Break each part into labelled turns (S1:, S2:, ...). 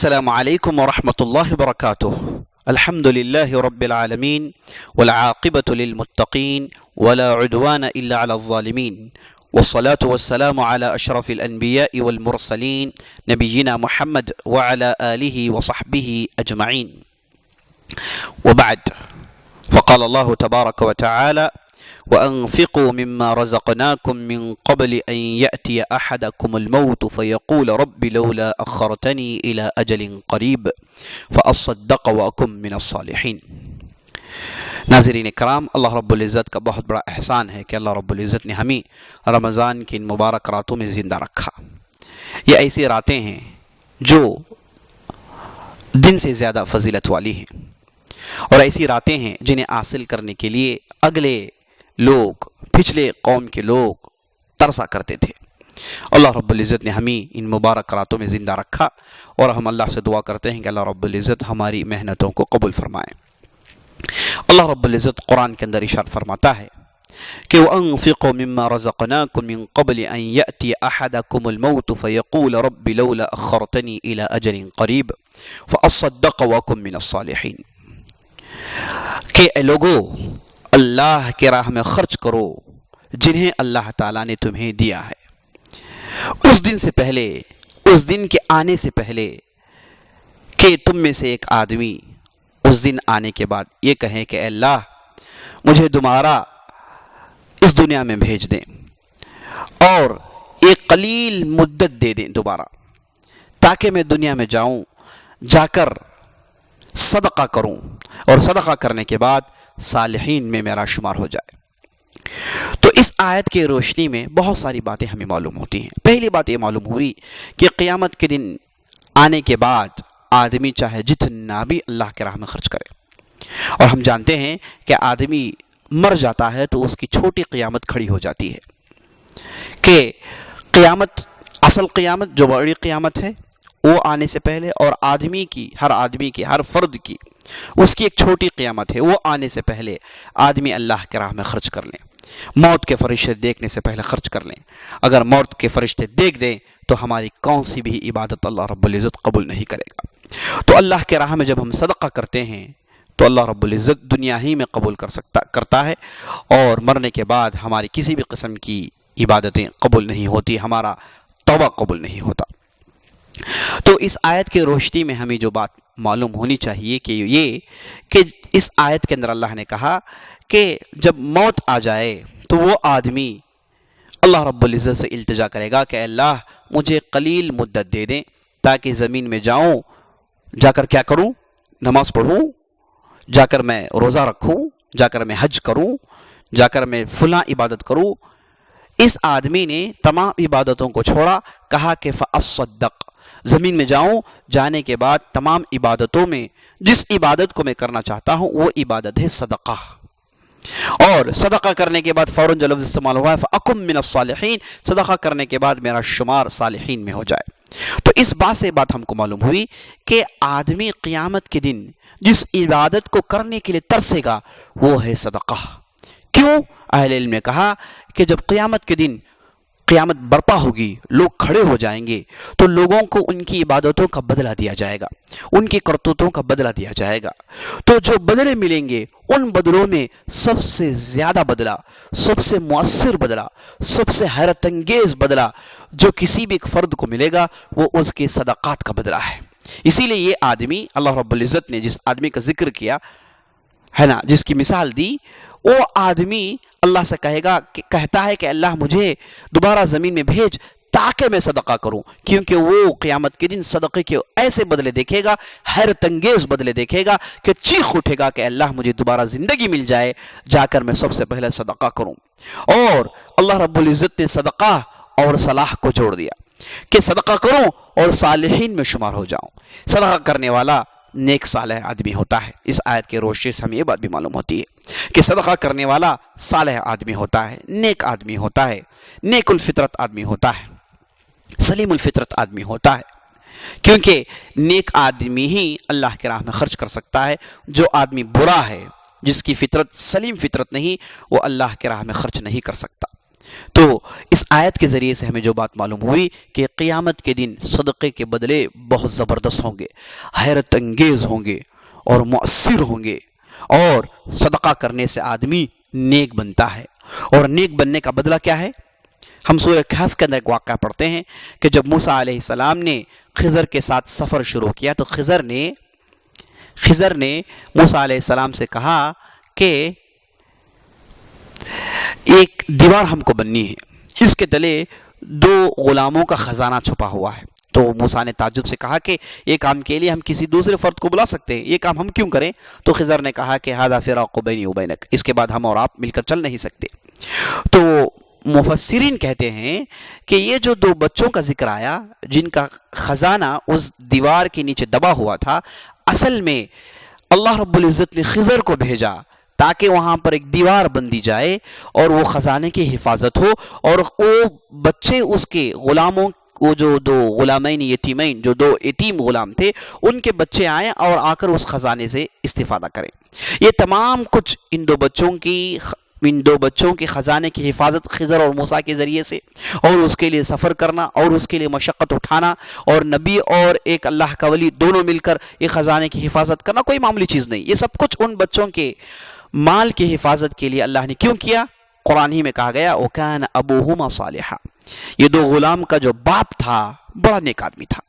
S1: السلام علیکم ورحمۃ اللہ وبرکاتہ۔ الحمد للہ رب العالمین والعاقبۃ للمتقین ولا عدوان الا علی الظالمین والصلاة والسلام علی اشرف الانبیاء والمرسلین نبینا محمد وعلی آلہ وصحبہ اجمعین، وبعد، فقال اللہ تبارک وتعالی وَأَنفِقُوا مِمَّا رَزَقْنَاكُم مِّن قَبْلِ أَن يَأْتِيَ أَحَدَكُمُ الْمَوْتُ فَيَقُولَ رَبِّ لَوْلَا أَخَّرْتَنِي إِلَىٰ أَجَلٍ قَرِيبٍ فَأَصَّدَّقَ وَأَكُن مِّنَ الصَّالِحِينَ۔ ناظرین کرام، اللہ رب العزت کا بہت بڑا احسان ہے کہ اللہ رب العزت نے ہمیں رمضان کی ان مبارک راتوں میں زندہ رکھا۔ یہ ایسی راتیں ہیں جو دن سے زیادہ فضیلت والی ہیں، اور ایسی راتیں ہیں جنہیں حاصل کرنے کے لیے اگلے لوگ، پچھلے قوم کے لوگ ترسا کرتے تھے۔ اللہ رب العزت نے ہمیں ان مبارک راتوں میں زندہ رکھا، اور ہم اللہ سے دعا کرتے ہیں کہ اللہ رب العزت ہماری محنتوں کو قبول فرمائے۔ اللہ رب العزت قرآن کے اندر ارشاد فرماتا ہے کہ وَأَنفِقُوا مِمَّا رَزَقْنَاكُم مِّن قَبْلِ أَن يَأْتِيَ أَحَدَكُمُ الْمَوْتُ فَيَقُولَ رَبِّ لَوْلَا أَخَّرْتَنِي إِلَىٰ أَجَلٍ قَرِيبٍ فَأَصَّدَّقَ وَأَكُن مِّنَ الصَّالِحِينَ، کہ اے لوگو، اللہ کے راہ میں خرچ کرو جنہیں اللہ تعالیٰ نے تمہیں دیا ہے، اس دن سے پہلے، اس دن کے آنے سے پہلے کہ تم میں سے ایک آدمی اس دن آنے کے بعد یہ کہیں کہ اے اللہ، مجھے دوبارہ اس دنیا میں بھیج دیں اور ایک قلیل مدت دے دیں دوبارہ، تاکہ میں دنیا میں جاؤں، جا کر صدقہ کروں، اور صدقہ کرنے کے بعد صالحین میں میرا شمار ہو جائے۔ تو اس آیت کی روشنی میں بہت ساری باتیں ہمیں معلوم ہوتی ہیں۔ پہلی بات یہ معلوم ہوئی کہ قیامت کے دن آنے کے بعد آدمی چاہے جتنا بھی اللہ کے راہ میں خرچ کرے، اور ہم جانتے ہیں کہ آدمی مر جاتا ہے تو اس کی چھوٹی قیامت کھڑی ہو جاتی ہے، کہ قیامت، اصل قیامت جو بڑی قیامت ہے وہ آنے سے پہلے، اور آدمی کی، ہر فرد کی، اس کی ایک چھوٹی قیامت ہے، وہ آنے سے پہلے آدمی اللہ کے راہ میں خرچ کر لیں، موت کے فرشتے دیکھنے سے پہلے خرچ کر لیں۔ اگر موت کے فرشتے دیکھ دیں تو ہماری کون سی بھی عبادت اللہ رب العزت قبول نہیں کرے گا۔ تو اللہ کے راہ میں جب ہم صدقہ کرتے ہیں تو اللہ رب العزت دنیا ہی میں قبول کرتا ہے، اور مرنے کے بعد ہماری کسی بھی قسم کی عبادتیں قبول نہیں ہوتی، ہمارا توبہ قبول نہیں ہوتا۔ تو اس آیت کے روشنی میں ہمیں جو بات معلوم ہونی چاہیے کہ یہ کہ اس آیت کے اندر اللہ نے کہا کہ جب موت آ جائے تو وہ آدمی اللہ رب العزت سے التجا کرے گا کہ اللہ، مجھے قلیل مدت دے دیں تاکہ زمین میں جاؤں، جا کر کیا کروں؟ نماز پڑھوں، جا کر میں روزہ رکھوں، جا کر میں حج کروں، جا کر میں فلاں عبادت کروں۔ اس آدمی نے تمام عبادتوں کو چھوڑا، کہا کہ فَأَصَّدَّقْ، زمین میں جاؤں، جانے کے بعد تمام عبادتوں میں جس عبادت کو میں کرنا چاہتا ہوں وہ عبادت ہے صدقہ، اور صدقہ کرنے کے بعد فوراً جو لفظ استعمال ہوا ہے فَأَكُن مِّنَ الصَّالِحِينَ، صدقہ کرنے کے بعد میرا شمار صالحین میں ہو جائے۔ تو اس بات سے بات ہم کو معلوم ہوئی کہ آدمی قیامت کے دن جس عبادت کو کرنے کے لیے ترسے گا وہ ہے صدقہ۔ کیوں؟ اہل علم نے کہا کہ جب قیامت کے دن قیامت برپا ہوگی، لوگ کھڑے ہو جائیں گے، تو لوگوں کو ان کی عبادتوں کا بدلہ دیا جائے گا، ان کی کرتوتوں کا بدلہ دیا جائے گا۔ تو جو بدلے ملیں گے ان بدلوں میں سب سے زیادہ بدلہ، سب سے مؤثر بدلہ، سب سے حیرت انگیز بدلہ جو کسی بھی ایک فرد کو ملے گا وہ اس کے صدقات کا بدلہ ہے۔ اسی لیے یہ آدمی، اللہ رب العزت نے جس آدمی کا ذکر کیا ہے نا، جس کی مثال دی، وہ آدمی اللہ سے کہتا ہے کہ اللہ، مجھے دوبارہ زمین میں بھیج تاکہ میں صدقہ کروں، کیونکہ وہ قیامت کے دن صدقے کے ایسے بدلے دیکھے گا، حیرت انگیز بدلے دیکھے گا کہ چیخ اٹھے گا کہ اللہ، مجھے دوبارہ زندگی مل جائے، جا کر میں سب سے پہلے صدقہ کروں۔ اور اللہ رب العزت نے صدقہ اور صلاح کو جوڑ دیا کہ صدقہ کروں اور صالحین میں شمار ہو جاؤں۔ صدقہ کرنے والا نیک صالح آدمی ہوتا ہے۔ اس آیت کے روشنی سے ہمیں یہ بات بھی معلوم ہوتی ہے کہ صدقہ کرنے والا صالح آدمی ہوتا ہے، نیک آدمی ہوتا ہے، نیک الفطرت آدمی ہوتا ہے، سلیم الفطرت آدمی ہوتا ہے، کیونکہ نیک آدمی ہی اللہ کے راہ میں خرچ کر سکتا ہے۔ جو آدمی برا ہے، جس کی فطرت سلیم فطرت نہیں، وہ اللہ کے راہ میں خرچ نہیں کر سکتا۔ تو اس آیت کے ذریعے سے ہمیں جو بات معلوم ہوئی کہ قیامت کے دن صدقے کے بدلے بہت زبردست ہوں گے، حیرت انگیز ہوں گے اور مؤثر ہوں گے، اور صدقہ کرنے سے آدمی نیک بنتا ہے۔ اور نیک بننے کا بدلہ کیا ہے؟ ہم سورہ کہف کے اندر ایک واقعہ پڑھتے ہیں کہ جب موسیٰ علیہ السلام نے خضر کے ساتھ سفر شروع کیا تو خضر نے موسیٰ علیہ السلام سے کہا کہ ایک دیوار ہم کو بننی ہے، اس کے تلے 2 غلاموں کا خزانہ چھپا ہوا ہے۔ تو موسیٰ نے تعجب سے کہا کہ یہ کام کے لیے ہم کسی دوسرے فرد کو بلا سکتے ہیں، یہ کام ہم کیوں کریں؟ تو خضر نے کہا کہ ھذا فراق بینی و بینک، اس کے بعد ہم اور آپ مل کر چل نہیں سکتے۔ تو مفسرین کہتے ہیں کہ یہ جو 2 بچوں کا ذکر آیا جن کا خزانہ اس دیوار کے نیچے دبا ہوا تھا، اصل میں اللہ رب العزت نے خضر کو بھیجا تاکہ وہاں پر ایک دیوار بن دی جائے اور وہ خزانے کی حفاظت ہو، اور وہ بچے اس کے غلاموں، وہ جو 2 غلامین یتیمین، جو 2 یتیم غلام تھے، ان کے بچے آئیں اور آ کر اس خزانے سے استفادہ کریں۔ یہ تمام کچھ ان 2 بچوں کے خزانے کی حفاظت خضر اور موسیٰ کے ذریعے سے، اور اس کے لیے سفر کرنا اور اس کے لیے مشقت اٹھانا، اور نبی اور ایک اللہ کا ولی دونوں مل کر یہ خزانے کی حفاظت کرنا کوئی معمولی چیز نہیں۔ یہ سب کچھ ان بچوں کے مال کی حفاظت کے لیے اللہ نے کیوں کیا؟ قرآن ہی میں کہا گیا وَكَانَ أَبُوهُمَا صَالِحًا، یہ 2 غلام کا جو باپ تھا بڑا نیک آدمی تھا،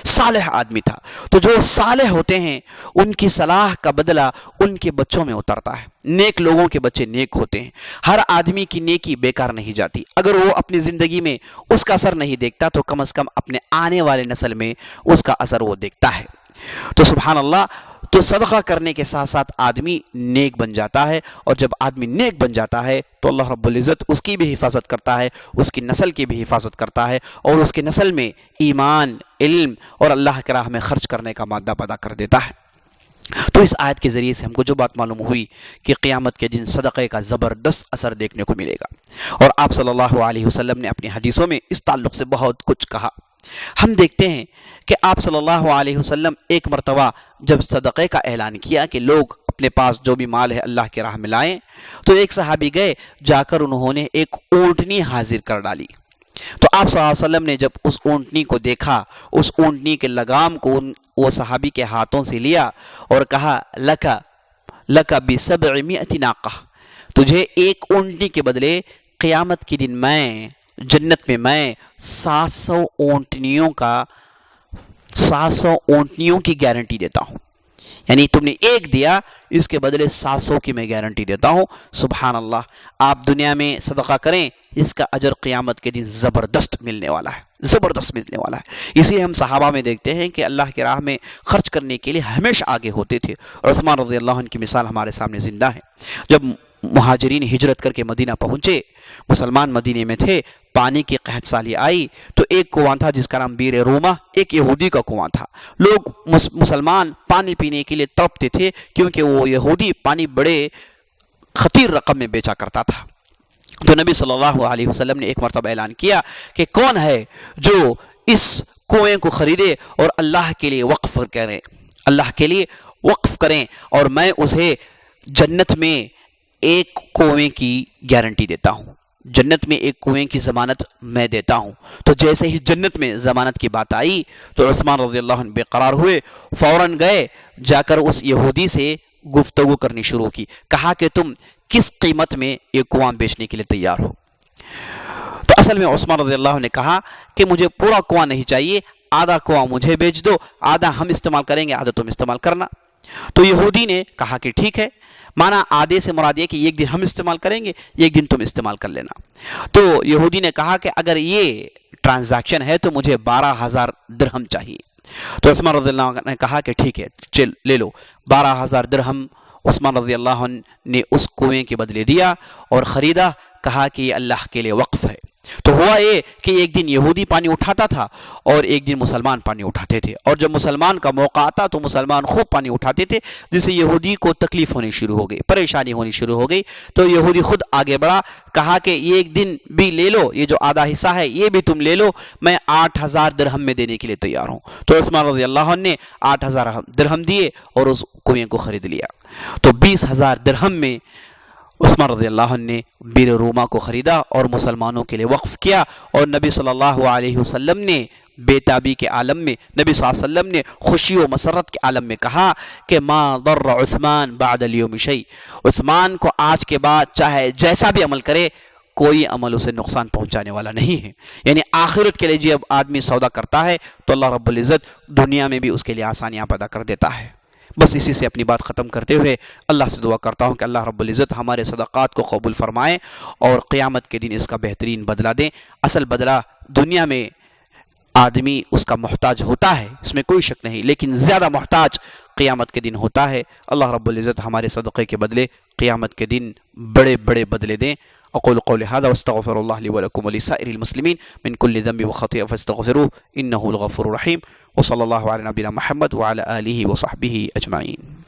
S1: صالح آدمی تھا۔ تو جو صالح ہوتے ہیں ان کی صلاح کا بدلہ ان کے بچوں میں اترتا ہے۔ نیک لوگوں کے بچے نیک ہوتے ہیں۔ ہر آدمی کی نیکی بیکار نہیں جاتی۔ اگر وہ اپنی زندگی میں اس کا اثر نہیں دیکھتا تو کم از کم اپنے آنے والے نسل میں اس کا اثر وہ دیکھتا ہے۔ تو سبحان اللہ، تو صدقہ کرنے کے ساتھ ساتھ آدمی نیک بن جاتا ہے، اور جب آدمی نیک بن جاتا ہے تو اللہ رب العزت اس کی بھی حفاظت کرتا ہے، اس کی نسل کی بھی حفاظت کرتا ہے، اور اس کی نسل میں ایمان، علم اور اللہ کی راہ میں خرچ کرنے کا مادہ پیدا کر دیتا ہے۔ تو اس آیت کے ذریعے سے ہم کو جو بات معلوم ہوئی کہ قیامت کے دن صدقے کا زبردست اثر دیکھنے کو ملے گا، اور آپ صلی اللہ علیہ وسلم نے اپنی حدیثوں میں اس تعلق سے بہت کچھ کہا۔ ہم دیکھتے ہیں کہ آپ صلی اللہ علیہ وسلم ایک مرتبہ جب صدقے کا اعلان کیا کہ لوگ اپنے پاس جو بھی مال ہے اللہ کی راہ میں لائیں، تو ایک صحابی گئے، جا کر انہوں نے ایک اونٹنی حاضر کر ڈالی۔ تو آپ صلی اللہ علیہ وسلم نے جب اس اونٹنی کو دیکھا، اس اونٹنی کے لگام کو وہ صحابی کے ہاتھوں سے لیا اور کہا لک ب700 ناقہ، تجھے ایک اونٹنی کے بدلے قیامت کے دن میں جنت میں میں 700 اونٹنیوں کی گارنٹی دیتا ہوں۔ یعنی تم نے ایک دیا، اس کے بدلے 700 کی میں گارنٹی دیتا ہوں۔ سبحان اللہ، آپ دنیا میں صدقہ کریں، اس کا اجر قیامت کے دن زبردست ملنے والا ہے، زبردست ملنے والا ہے۔ اسی لیے ہم صحابہ میں دیکھتے ہیں کہ اللہ کی راہ میں خرچ کرنے کے لیے ہمیشہ آگے ہوتے تھے، اور عثمان رضی اللہ عنہ کی مثال ہمارے سامنے زندہ ہے۔ جب مہاجرین ہجرت کر کے مدینہ پہنچے، مسلمان مدینے میں تھے، پانی کی قحط سالی آئی تو ایک کنواں تھا جس کا نام بیر روما، ایک یہودی کا کنواں تھا۔ لوگ مسلمان پانی پینے کے لیے تڑپتے تھے کیونکہ وہ یہودی پانی بڑے خطیر رقم میں بیچا کرتا تھا۔ تو نبی صلی اللہ علیہ وسلم نے ایک مرتبہ اعلان کیا کہ کون ہے جو اس کنویں کو خریدے اور اللہ کے لیے وقف کریں، اللہ کے لیے وقف کریں، اور میں اسے جنت میں ایک کنویں کی گارنٹی دیتا ہوں، جنت میں ایک کنویں کی ضمانت میں دیتا ہوں۔ تو جیسے ہی جنت میں ضمانت کی بات آئی تو عثمان رضی اللہ عنہ بے قرار ہوئے، فوراً گئے، جا کر اس یہودی سے گفتگو کرنی شروع کی، کہا کہ تم کس قیمت میں یہ کنواں بیچنے کے لیے تیار ہو؟ تو اصل میں عثمان رضی اللہ عنہ نے کہا کہ مجھے پورا کنواں نہیں چاہیے، آدھا کنواں مجھے بیچ دو، آدھا ہم استعمال کریں گے، آدھا تم استعمال کرنا۔ تو یہودی نے کہا کہ ٹھیک ہے، مانا آدھے سے مراد یہ کہ ایک دن ہم استعمال کریں گے، ایک دن تم استعمال کر لینا۔ تو یہودی نے کہا کہ اگر یہ ٹرانزیکشن ہے تو مجھے 12,000 درہم چاہیے۔ تو عثمان رضی اللہ عنہ نے کہا کہ ٹھیک ہے، چل لے لو۔ 12,000 درہم عثمان رضی اللہ عنہ نے اس کنویں کے بدلے دیا اور خریدا، کہا کہ یہ اللہ کے لیے وقف ہے۔ تو ہوا یہ کہ ایک دن یہودی پانی اٹھاتا تھا اور ایک دن مسلمان پانی اٹھاتے تھے، اور جب مسلمان کا موقع آتا تو مسلمان خوب پانی اٹھاتے تھے، جس سے یہودی کو تکلیف ہونی شروع ہو گئی، پریشانی ہونی شروع ہو گئی۔ تو یہودی خود آگے بڑھا، کہا کہ یہ ایک دن بھی لے لو، یہ جو آدھا حصہ ہے یہ بھی تم لے لو، میں 8,000 درہم میں دینے کے لیے تیار ہوں۔ تو عثمان رضی اللہ عنہ نے 8,000 درہم دیے اور اس کنویں کو خرید لیا۔ تو 20,000 درہم میں عثمان رضی اللہ عنہ نے بیر روما کو خریدا اور مسلمانوں کے لیے وقف کیا، اور نبی صلی اللہ علیہ وسلم نے بے تابی کے عالم میں، نبی صلی اللہ علیہ وسلم نے خوشی و مسرت کے عالم میں کہا کہ ما ضر عثمان بعد اليوم شیء، عثمان کو آج کے بعد چاہے جیسا بھی عمل کرے کوئی عمل اسے نقصان پہنچانے والا نہیں ہے۔ یعنی آخرت کے لیے جب آدمی سودا کرتا ہے تو اللہ رب العزت دنیا میں بھی اس کے لیے آسانیاں پیدا کر دیتا ہے۔ بس اسی سے اپنی بات ختم کرتے ہوئے اللہ سے دعا کرتا ہوں کہ اللہ رب العزت ہمارے صدقات کو قبول فرمائے اور قیامت کے دن اس کا بہترین بدلہ دیں۔ اصل بدلہ دنیا میں آدمی اس کا محتاج ہوتا ہے، اس میں کوئی شک نہیں، لیکن زیادہ محتاج قیامت کے دن ہوتا ہے۔ اللہ رب العزت ہمارے صدقے کے بدلے قیامت کے دن بڑے بڑے بدلے دیں۔ اقول قولی ھذا واستغفر اللہ لی ولکم ولسائر المسلمین من کل ذنب وخطیئہ فاستغفروہ انہ الغفور الرحیم، وصلی اللہ علی نبینا محمد وعلی آلہ وصحبہ اجمعین۔